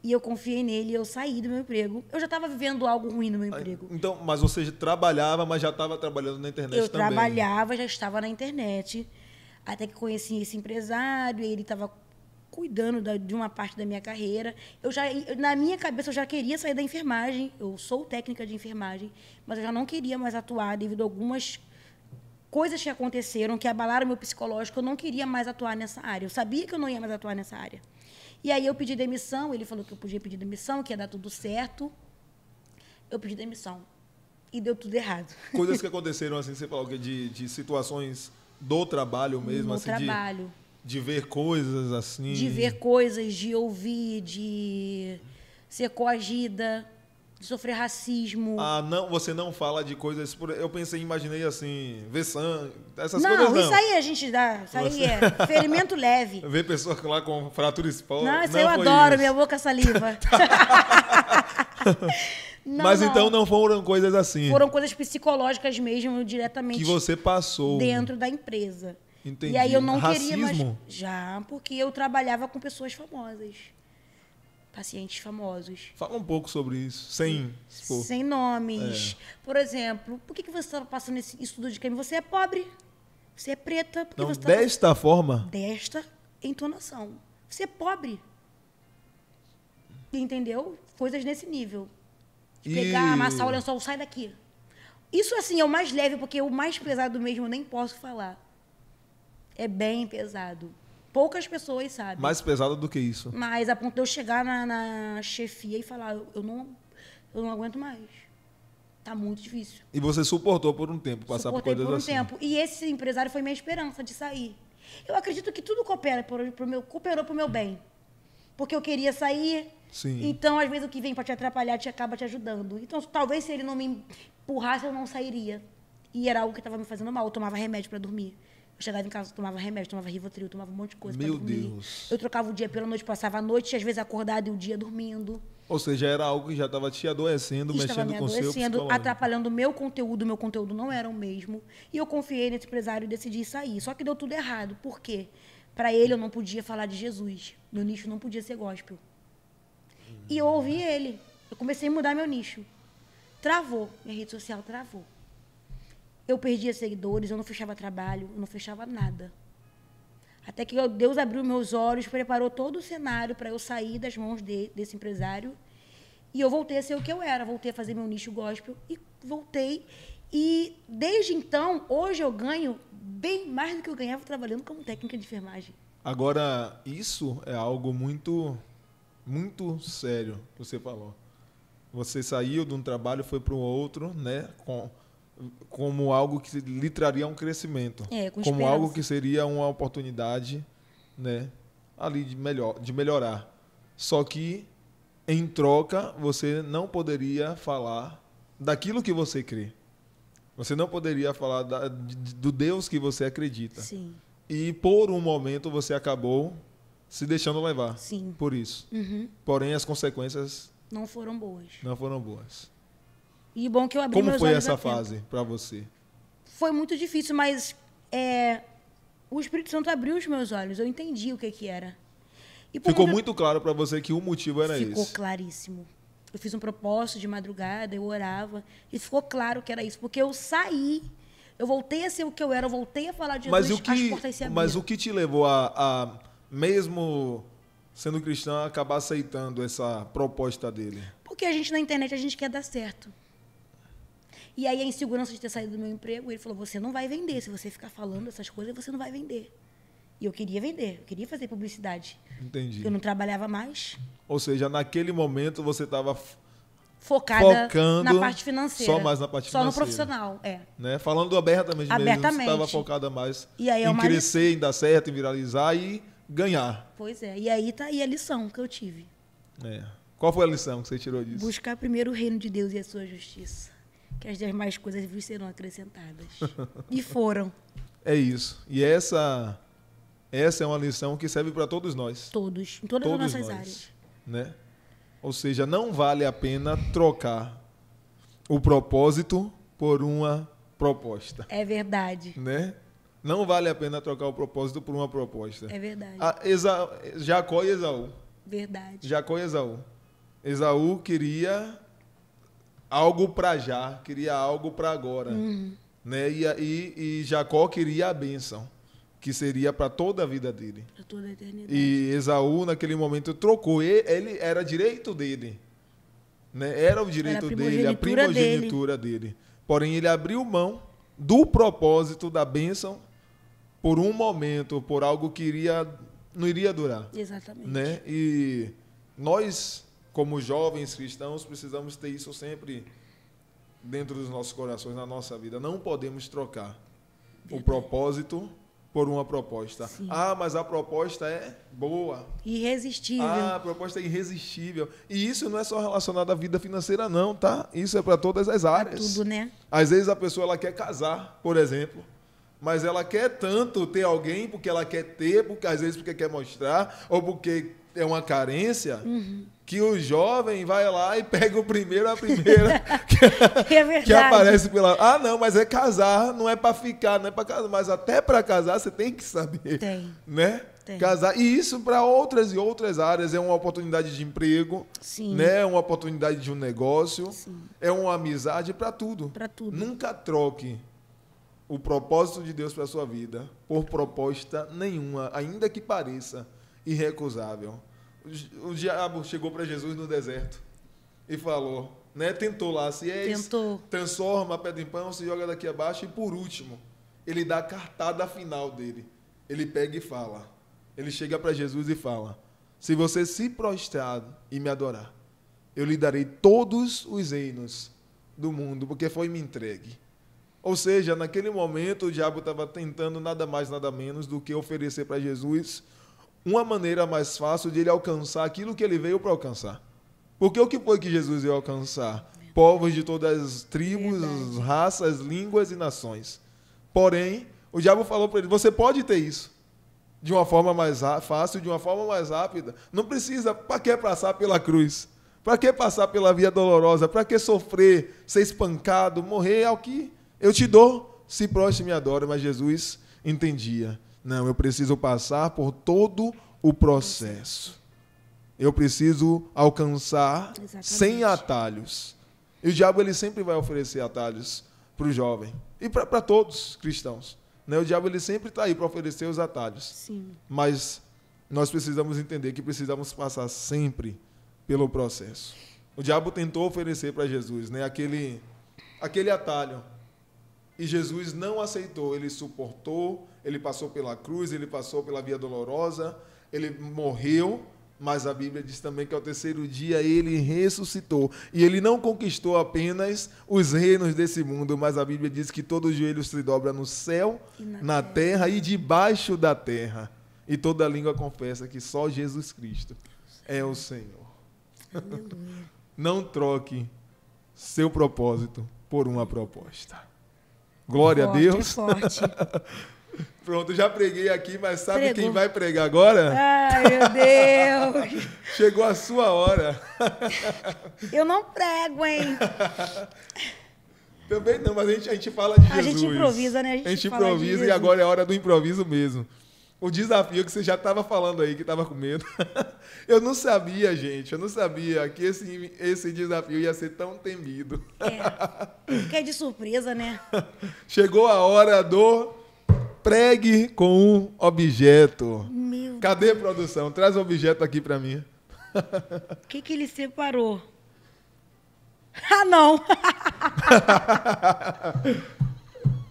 E eu confiei nele, eu saí do meu emprego. Eu já estava vivendo algo ruim no meu emprego. Então, mas você trabalhava, mas já estava trabalhando na internet Eu também. trabalhava, já estava na internet, até que conheci esse empresário, e ele estava cuidando de uma parte da minha carreira. Na minha cabeça, eu já queria sair da enfermagem. Eu sou técnica de enfermagem, mas eu já não queria mais atuar devido a algumas coisas que aconteceram, que abalaram meu psicológico. Eu não queria mais atuar nessa área. Eu sabia que eu não ia mais atuar nessa área. E aí eu pedi demissão, ele falou que eu podia pedir demissão, que ia dar tudo certo. Eu pedi demissão. E deu tudo errado. Coisas que aconteceram, assim, você falou que de situações do trabalho mesmo, No assim, trabalho. de ver coisas assim. De ver coisas, de ouvir, de ser coagida, de sofrer racismo. Ah, não, você não fala de coisas. Eu pensei, imaginei assim, ver sangue, essas não, coisas não. isso aí a gente dá. Isso aí é ferimento leve. Ver pessoas lá com fratura exposta. Não, isso aí eu adoro, minha boca saliva. Mas então não foram coisas assim. Foram coisas psicológicas mesmo, diretamente. Que você passou. Dentro da empresa. Entendi. E aí eu não Racismo? queria mais. Já, porque eu trabalhava com pessoas famosas. Pacientes famosos. Fala um pouco sobre isso, sem expor. Sem nomes. Por exemplo, por que você estava passando esse estudo de crime? Você é pobre. Você é preta. Por que Não, você tava... desta forma? Desta entonação. Você é pobre. Entendeu? Coisas nesse nível. De pegar, amassar o lençol, sai daqui. Isso, assim, é o mais leve, porque o mais pesado mesmo eu nem posso falar. É bem pesado. Poucas pessoas sabem. Mais pesado do que isso. Mas a ponto de eu chegar na chefia e falar, eu não aguento mais. Tá muito difícil. E você suportou por um tempo, passar por coisas assim. Suportei por um tempo. E esse empresário foi minha esperança de sair. Eu acredito que tudo cooperou pro meu bem. Porque eu queria sair. Sim. Então, às vezes, o que vem para te atrapalhar acaba te ajudando. Então, talvez se ele não me empurrasse, eu não sairia. E era algo que estava me fazendo mal. Eu tomava remédio para dormir. Eu chegava em casa, tomava remédio, tomava Rivotril, tomava um monte de coisa para dormir. Meu Deus. Eu trocava o dia pela noite, passava a noite, às vezes acordada e o dia dormindo. Ou seja, era algo que já estava te adoecendo, Estava mexendo me com o seu adoecendo, psicológico. atrapalhando o meu conteúdo não era o mesmo. E eu confiei nesse empresário e decidi sair. Só que deu tudo errado. Por quê? Para ele, eu não podia falar de Jesus. Meu nicho não podia ser gospel. E eu ouvi ele. Eu comecei a mudar meu nicho. Travou. Minha rede social travou. Eu perdia seguidores, eu não fechava trabalho, eu não fechava nada. Até que Deus abriu meus olhos, preparou todo o cenário para eu sair das mãos desse empresário. E eu voltei a ser o que eu era. Voltei a fazer meu nicho gospel e voltei. E desde então, hoje eu ganho bem mais do que eu ganhava trabalhando como técnica de enfermagem. Agora, isso é algo muito, muito sério que você falou. Você saiu de um trabalho, foi para o outro, né? Como algo que lhe traria um crescimento. Com como esperança. algo que seria uma oportunidade, né? Ali de melhorar. Só que, em troca, você não poderia falar daquilo que você crê. Você não poderia falar do Deus que você acredita. Sim. E, por um momento, você acabou se deixando levar. Sim. Por isso. Uhum. Porém, as consequências Não foram boas. não foram boas. E bom que eu abri Como meus foi olhos essa a tempo. fase para você? Foi muito difícil, mas o Espírito Santo abriu os meus olhos. Eu entendi o que era. E por Ficou muito claro para você que o motivo era esse. Ficou claríssimo. Eu fiz um propósito de madrugada, eu orava, e ficou claro que era isso, porque eu saí, eu voltei a ser o que eu era, eu voltei a falar de Jesus, as portas se abriram. Mas o que te levou a mesmo sendo cristã, acabar aceitando essa proposta dele? Porque a gente na internet, a gente quer dar certo. E aí a insegurança de ter saído do meu emprego, ele falou, você não vai vender, se você ficar falando essas coisas, você não vai vender. E eu queria vender, eu queria fazer publicidade. Entendi. Eu não trabalhava mais. Ou seja, naquele momento você estava focada na parte financeira. Só mais na parte financeira. Só no profissional, né? Falando abertamente. Mesmo, você estava focada mais em crescer, em dar certo, em viralizar e ganhar. Pois é, e aí tá aí a lição que eu tive. Qual foi a lição que você tirou disso? Buscar primeiro o reino de Deus e a sua justiça, que as demais coisas vos serão acrescentadas. E foram. É isso. E essa é uma lição que serve para todos nós. Todos, em todas as nossas áreas. Né? Ou seja, não vale a pena trocar o propósito por uma proposta. É verdade. Né? Não vale a pena trocar o propósito por uma proposta. É verdade. Jacó e Esaú. Verdade. Jacó e Esaú. Esaú queria algo para já, queria algo para agora. Né? E Jacó queria a bênção, que seria para toda a vida dele. Para toda a eternidade. E Esaú, naquele momento, trocou. Ele era direito dele. Né? Era o direito dele, a primogenitura dele. Porém, ele abriu mão do propósito da bênção por um momento, por algo que não iria durar. Exatamente. Né? E nós, como jovens cristãos, precisamos ter isso sempre dentro dos nossos corações, na nossa vida. Não podemos trocar o propósito por uma proposta. Sim. Mas a proposta é boa. Irresistível. A proposta é irresistível. E isso não é só relacionado à vida financeira, não, tá? Isso é para todas as áreas. Pra tudo, né? Às vezes a pessoa ela quer casar, por exemplo, mas ela quer tanto ter alguém porque ela quer ter, porque às vezes porque quer mostrar, ou porque é uma carência, que o jovem vai lá e pega o primeiro, a primeira que aparece pela... não, mas é casar, não é para ficar, não é para casar, mas até para casar você tem que saber. Né? Tem. Casar. E isso para outras e outras áreas. É uma oportunidade de emprego, Sim. Né? É uma oportunidade de um negócio, Sim. É uma amizade para tudo. Para tudo. Nunca troque o propósito de Deus para a sua vida por proposta nenhuma, ainda que pareça irrecusável. O diabo chegou para Jesus no deserto e falou, né? Tentou lá, se és, transforma a pedra em pão, se joga daqui abaixo, e por último, ele dá a cartada final dele. Ele pega e fala, ele chega para Jesus e fala, se você se prostrar e me adorar, eu lhe darei todos os reinos do mundo, porque foi-me entregue. Ou seja, naquele momento o diabo estava tentando nada mais, nada menos do que oferecer para Jesus uma maneira mais fácil de ele alcançar aquilo que ele veio para alcançar. Porque o que foi que Jesus veio alcançar? Povos de todas as tribos, raças, línguas e nações. Porém, o diabo falou para ele, você pode ter isso de uma forma mais fácil, de uma forma mais rápida. Não precisa, para que passar pela cruz? Para que passar pela via dolorosa? Para que sofrer, ser espancado, morrer? É o que eu te dou, se prostre e me adora. Mas Jesus entendia. Não, eu preciso passar por todo o processo. Eu preciso alcançar sem atalhos. E o diabo ele sempre vai oferecer atalhos para o jovem. E para todos os cristãos. né? O diabo ele sempre está aí para oferecer os atalhos. Sim. Mas nós precisamos entender que precisamos passar sempre pelo processo. O diabo tentou oferecer para Jesus, né, aquele atalho. E Jesus não aceitou, ele suportou, ele passou pela cruz, ele passou pela via dolorosa, ele morreu, mas a Bíblia diz também que ao terceiro dia ele ressuscitou. E ele não conquistou apenas os reinos desse mundo, mas a Bíblia diz que todo joelho se dobra no céu, na terra e debaixo da terra. E toda língua confessa que só Jesus Cristo é o Senhor. Aleluia. Não troque seu propósito por uma proposta. Glória Forte, a Deus. Forte. Pronto, já preguei aqui, mas sabe Pregou. quem vai pregar agora? Ai, meu Deus. Chegou a sua hora. Eu não prego, hein? Também não, mas a gente fala de A Jesus. gente improvisa, né? A gente fala de improvisa e Jesus. agora é a hora do improviso mesmo. O desafio que você já estava falando aí, que estava com medo. Eu não sabia, gente, que esse desafio ia ser tão temido. Porque é de surpresa, né? Chegou a hora do pregue com um objeto. Meu, Cadê a produção? Traz o objeto aqui para mim. o que ele separou? Ah, não!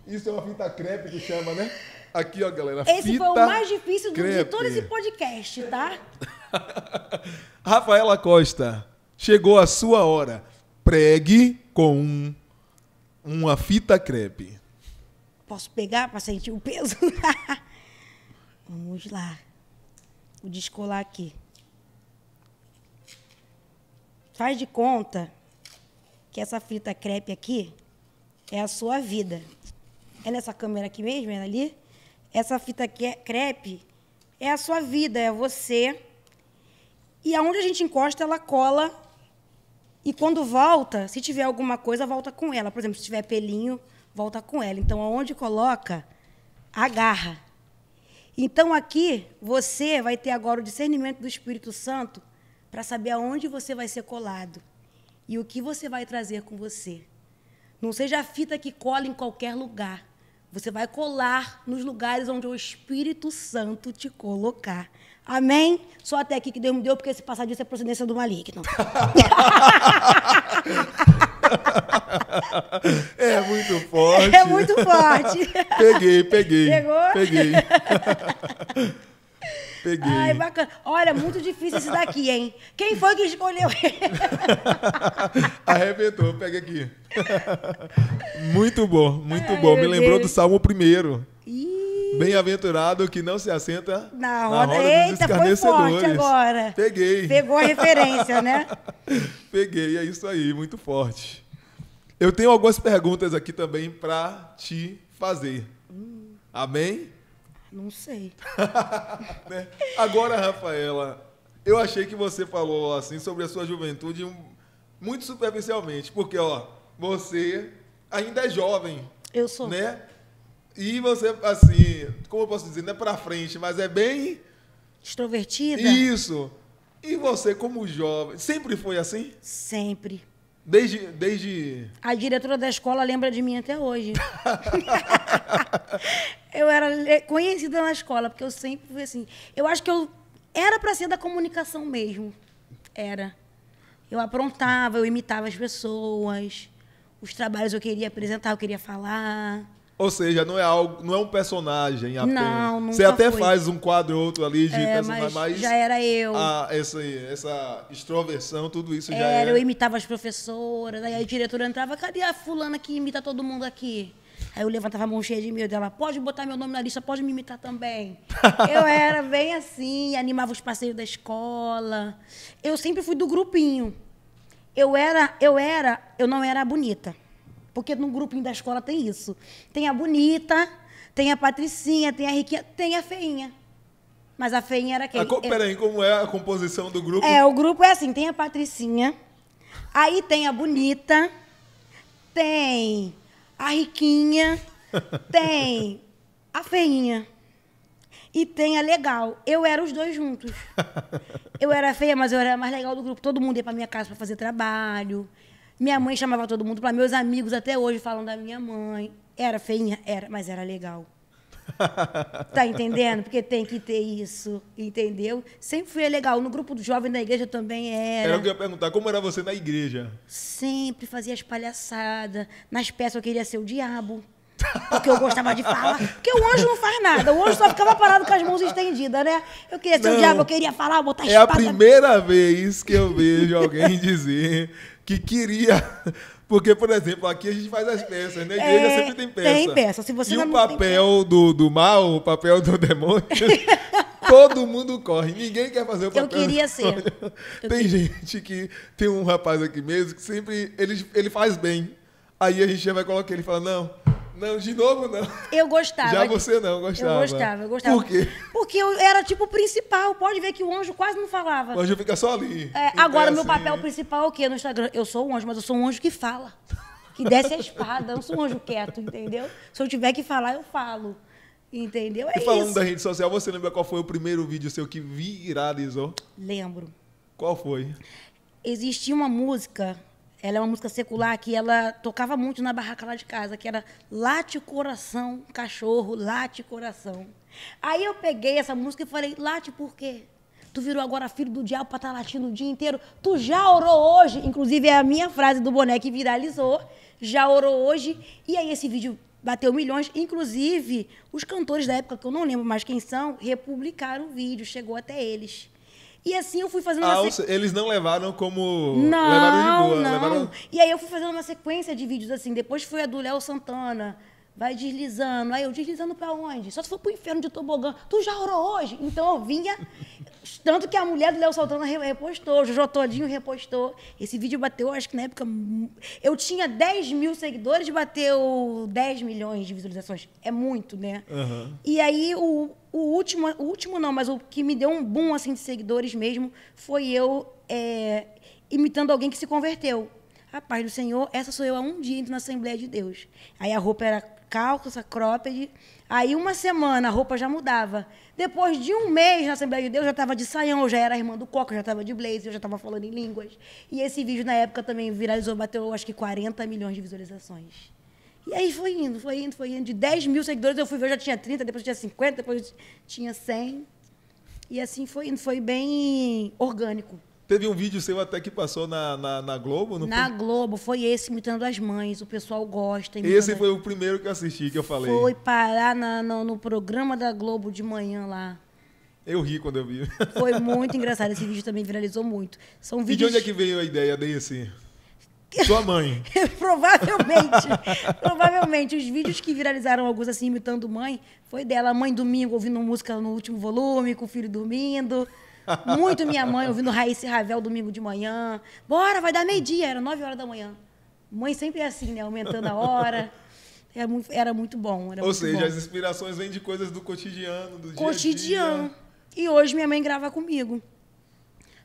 Isso é uma fita crepe que chama, né? Aqui, ó, galera. Esse fita foi o mais difícil de crepe. todo esse podcast, tá? Rafaela Costa, chegou a sua hora. Pregue com uma fita crepe. Posso pegar para sentir o peso? Vamos lá. Vou descolar aqui. Faz de conta que essa fita crepe aqui é a sua vida. É nessa câmera aqui mesmo, é ali? Essa fita crepe é a sua vida, é você. E aonde a gente encosta, ela cola. E quando volta, se tiver alguma coisa, volta com ela. Por exemplo, se tiver pelinho, volta com ela. Então, aonde coloca, agarra. Então, aqui, você vai ter agora o discernimento do Espírito Santo para saber aonde você vai ser colado e o que você vai trazer com você. Não seja a fita que cola em qualquer lugar. Você vai colar nos lugares onde o Espírito Santo te colocar. Amém? Só até aqui que Deus me deu, porque se passar disso é procedência do maligno. É muito forte. É muito forte. Peguei. Pegou? Peguei. Ai, bacana. Olha, muito difícil esse daqui, hein? Quem foi que escolheu ele? Arrebentou, pega aqui. Muito bom. Ai, Me meu lembrou Deus. do Salmo 1. Ih, Bem-aventurado que não se assenta na roda roda. dos Eita, foi escarnecedores. forte agora. Peguei. Pegou a referência, né? Peguei, é isso aí, muito forte. Eu tenho algumas perguntas aqui também para te fazer. Amém? Não sei. Né? Agora, Rafaela, eu achei que você falou assim sobre a sua juventude muito superficialmente, porque ó, você ainda é jovem, Eu sou. né? E você, assim, como eu posso dizer, não é pra frente, mas é bem Extrovertida? isso. E você, como jovem, sempre foi assim? Sempre. Desde... A diretora da escola lembra de mim até hoje. Eu era conhecida na escola, porque eu sempre fui assim. Eu acho que eu era para ser da comunicação mesmo. Era. Eu aprontava, eu imitava as pessoas. Os trabalhos eu queria apresentar, eu queria falar. Ou seja, não é um personagem apenas. Não, nunca Você até foi. faz um quadro ou outro ali de personagem, mas já era eu. essa extroversão, tudo isso já Era, é... eu imitava as professoras, aí a diretora entrava, cadê a fulana que imita todo mundo aqui? Aí eu levantava a mão cheia de medo dela, pode botar meu nome na lista, pode me imitar também. Eu era bem assim, animava os passeios da escola. Eu sempre fui do grupinho. Eu não era bonita. Porque no grupinho da escola tem isso. Tem a bonita, tem a patricinha, tem a riquinha, tem a feinha. Mas a feinha era quem? Peraí, como é a composição do grupo? O grupo é assim, tem a patricinha, aí tem a bonita, tem a riquinha, tem a feinha e tem a legal. Eu era os dois juntos. Eu era feia, mas eu era a mais legal do grupo. Todo mundo ia para minha casa para fazer trabalho. Minha mãe chamava todo mundo para meus amigos até hoje falam da minha mãe. Era feinha? Era, mas era legal. Tá entendendo? Porque tem que ter isso, entendeu? Sempre fui legal. No grupo do jovem da igreja também Era o que eu era. ia perguntar, como era você na igreja? Sempre fazia as palhaçadas. Nas peças eu queria ser o diabo. Porque eu gostava de falar. Porque o anjo não faz nada. O anjo só ficava parado com as mãos estendidas, né? Eu queria ser o diabo, eu queria falar, botar É a espada. primeira vez que eu vejo alguém dizer que queria... Porque, por exemplo, aqui a gente faz as peças, na igreja sempre tem peça. Tem peça. Se você e não o tem papel do mal, o papel do demônio, todo mundo corre. Ninguém quer fazer o papel. Eu queria ser. Tem gente que... Tem um rapaz aqui mesmo que sempre... Ele faz bem. Aí a gente já vai colocar ele e fala, não, de novo não. Eu gostava. Já você não gostava. Eu gostava. Por quê? Porque eu era tipo o principal. Pode ver que o anjo quase não falava. O anjo fica só ali. Agora, Então, meu assim, papel principal é o quê no Instagram? Eu sou um anjo, mas eu sou um anjo que fala. Que desce a espada. Eu não sou um anjo quieto, entendeu? Se eu tiver que falar, eu falo. Entendeu? É E falando isso. da rede social, você lembra qual foi o primeiro vídeo seu que viralizou? Lembro. Qual foi? Existia uma música, ela é uma música secular, que ela tocava muito na barraca lá de casa, que era Late o Coração, Cachorro, Late Coração. Aí eu peguei essa música e falei, late por quê? Tu virou agora filho do diabo pra estar latindo o dia inteiro. Tu já orou hoje? Inclusive, é a minha frase do boné que viralizou. Já orou hoje? E aí esse vídeo bateu milhões. Inclusive, os cantores da época, que eu não lembro mais quem são, republicaram o vídeo, chegou até eles. E assim eu fui fazendo uma Eles não levaram como... Não, levaram de boa. não. Levaram... E aí eu fui fazendo uma sequência de vídeos assim. Depois foi a do Léo Santana. Vai deslizando. Aí eu deslizando pra onde? Só se for pro inferno de tobogã. Tu já orou hoje? Então eu vinha... Tanto que a mulher do Léo Santana repostou. O Jojo Todinho repostou. Esse vídeo bateu, acho que na época... Eu tinha 10 mil seguidores, bateu 10 milhões de visualizações. É muito, né? Uhum. E aí o último não, mas o que me deu um boom assim, de seguidores mesmo foi eu imitando alguém que se converteu. A paz do Senhor, essa sou eu há um dia indo na Assembleia de Deus. Aí a roupa era calça, cropped. Aí uma semana a roupa já mudava. Depois de um mês na Assembleia de Deus, eu já estava de saião, eu já era a irmã do Coca, eu já estava de blazer, eu já estava falando em línguas. E esse vídeo na época também viralizou, bateu acho que 40 milhões de visualizações. E aí foi indo. De 10 mil seguidores eu fui ver, eu já tinha 30, depois eu tinha 50, depois eu tinha 100. E assim foi indo, foi bem orgânico. Teve um vídeo seu até que passou na Globo, não Na foi? Globo, foi esse, imitando as mães, o pessoal gosta. Esse foi o primeiro que eu assisti, que eu falei. Foi parar no programa da Globo de manhã lá. Eu ri quando eu vi. Foi muito engraçado, esse vídeo também viralizou muito. São E de vídeos... onde é que veio a ideia desse? Sua mãe. Provavelmente, os vídeos que viralizaram alguns assim, imitando mãe, foi dela. A mãe domingo ouvindo música no último volume, com o filho dormindo. Muito minha mãe ouvindo Raíssa e Ravel domingo de manhã. Bora, vai dar meio-dia, era 9 horas da manhã. Mãe sempre é assim, né? Aumentando a hora. Era muito bom. Ou seja, as inspirações vêm de coisas do cotidiano, do dia a dia. Cotidiano. E hoje minha mãe grava comigo.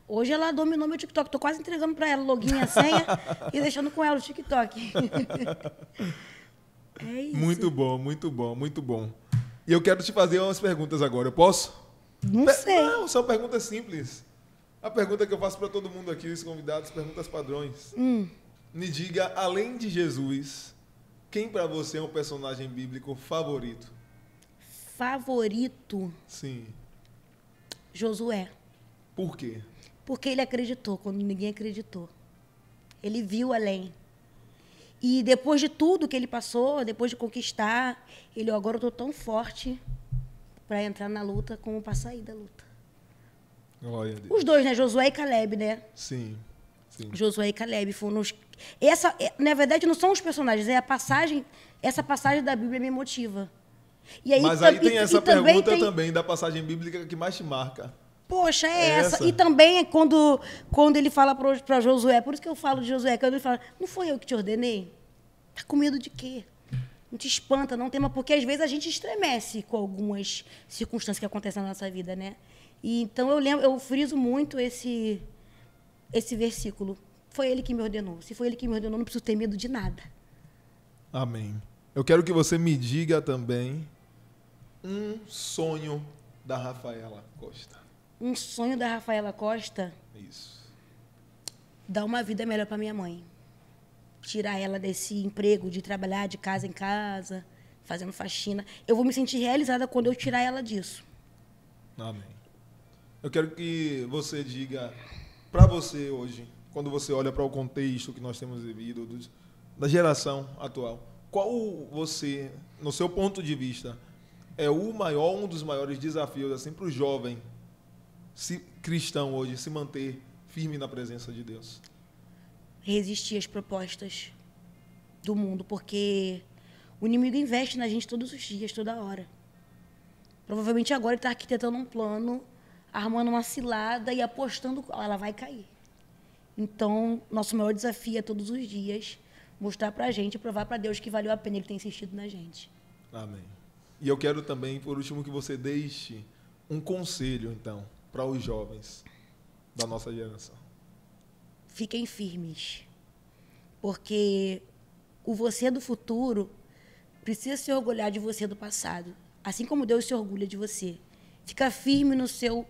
Hoje ela dominou meu TikTok. Tô quase entregando para ela login e a senha e deixando com ela o TikTok. É isso. Muito bom, muito bom, muito bom. E eu quero te fazer umas perguntas agora. Eu posso? Não sei. Não, são perguntas simples. A pergunta que eu faço para todo mundo aqui, os convidados, perguntas padrões. Me diga, além de Jesus, quem para você é um personagem bíblico favorito? Favorito? Sim. Josué. Por quê? Porque ele acreditou quando ninguém acreditou. Ele viu além. E depois de tudo que ele passou, depois de conquistar, ele, agora eu estou tão forte para entrar na luta como para sair da luta. Glória a Deus. Os dois, né? Josué e Caleb, né? Sim, sim. Josué e Caleb foram os... na verdade, não são os personagens, é a passagem... Essa passagem da Bíblia me motiva. E aí, Mas aí tem essa pergunta tem... também da passagem bíblica que mais te marca. Poxa, é essa. E também é quando ele fala para Josué, por isso que eu falo de Josué, quando ele fala, não foi eu que te ordenei? Tá com medo de quê? Não te espanta, não tema, porque às vezes a gente estremece com algumas circunstâncias que acontecem na nossa vida, né? E então eu friso muito esse versículo. Foi ele que me ordenou. Se foi ele que me ordenou, não preciso ter medo de nada. Amém. Eu quero que você me diga também um sonho da Rafaela Costa. Um sonho da Rafaela Costa? Isso. Dar uma vida melhor para minha mãe. Tirar ela desse emprego de trabalhar de casa em casa, fazendo faxina. Eu vou me sentir realizada quando eu tirar ela disso. Amém. Eu quero que você diga para você hoje, quando você olha para o contexto que nós temos vivido, da geração atual, qual você, no seu ponto de vista, é um dos maiores desafios assim, para o jovem cristão hoje se manter firme na presença de Deus? Resistir às propostas do mundo, porque o inimigo investe na gente todos os dias, toda hora. Provavelmente agora ele está arquitetando um plano, armando uma cilada e apostando que ela vai cair. Então, nosso maior desafio é todos os dias mostrar para a gente, provar para Deus que valeu a pena ele ter insistido na gente. Amém. E eu quero também, por último, que você deixe um conselho, então, para os jovens da nossa geração. Fiquem firmes, porque o você do futuro precisa se orgulhar de você do passado, assim como Deus se orgulha de você. Fica firme no seu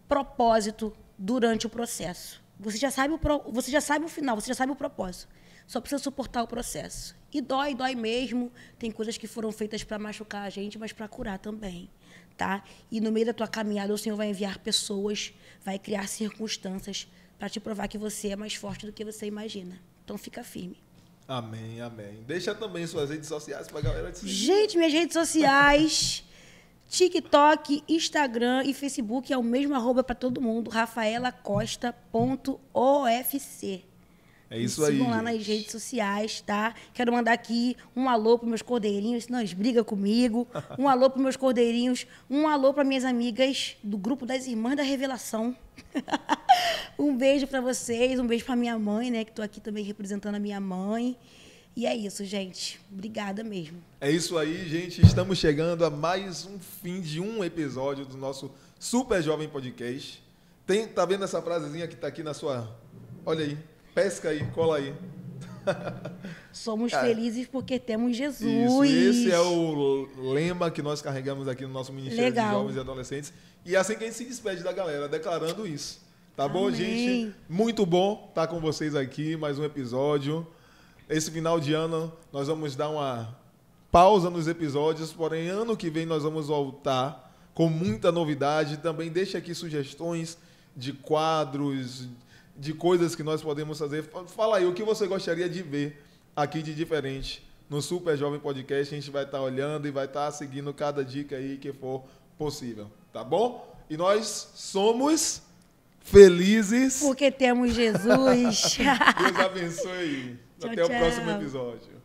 propósito durante o processo. Você já sabe o final, você já sabe o propósito. Só precisa suportar o processo. E dói mesmo. Tem coisas que foram feitas para machucar a gente, mas para curar também, tá? E no meio da tua caminhada, o Senhor vai enviar pessoas, vai criar circunstâncias para te provar que você é mais forte do que você imagina. Então, fica firme. Amém, amém. Deixa também suas redes sociais para a galera te seguir. Gente, minhas redes sociais, TikTok, Instagram e Facebook é o mesmo @ para todo mundo, rafaelacosta.ofc. É isso Me aí, sigam lá gente. nas redes sociais, tá? Quero mandar aqui um alô para meus cordeirinhos, senão eles brigam comigo. Um alô para meus cordeirinhos, um alô para minhas amigas do grupo das Irmãs da Revelação. Um beijo para vocês, um beijo para minha mãe, né? Que estou aqui também representando a minha mãe. E é isso, gente. Obrigada mesmo. É isso aí, gente. Estamos chegando a mais um fim de um episódio do nosso Super Jovem Podcast. Tá vendo essa frasezinha que está aqui na sua... Olha aí. Pesca aí, cola aí. Somos felizes porque temos Jesus. Isso, esse é o lema que nós carregamos aqui no nosso Ministério de Jovens e Adolescentes. E é assim que a gente se despede da galera, declarando isso. Tá bom, gente? Muito bom estar com vocês aqui, mais um episódio. Esse final de ano nós vamos dar uma pausa nos episódios, porém ano que vem nós vamos voltar com muita novidade. Também deixa aqui sugestões de quadros, de coisas que nós podemos fazer. Fala aí, o que você gostaria de ver aqui de diferente no Super Jovem Podcast? A gente vai estar olhando e vai estar seguindo cada dica aí que for possível, tá bom? E nós somos felizes porque temos Jesus. Deus abençoe. Tchau, Até o tchau. próximo episódio.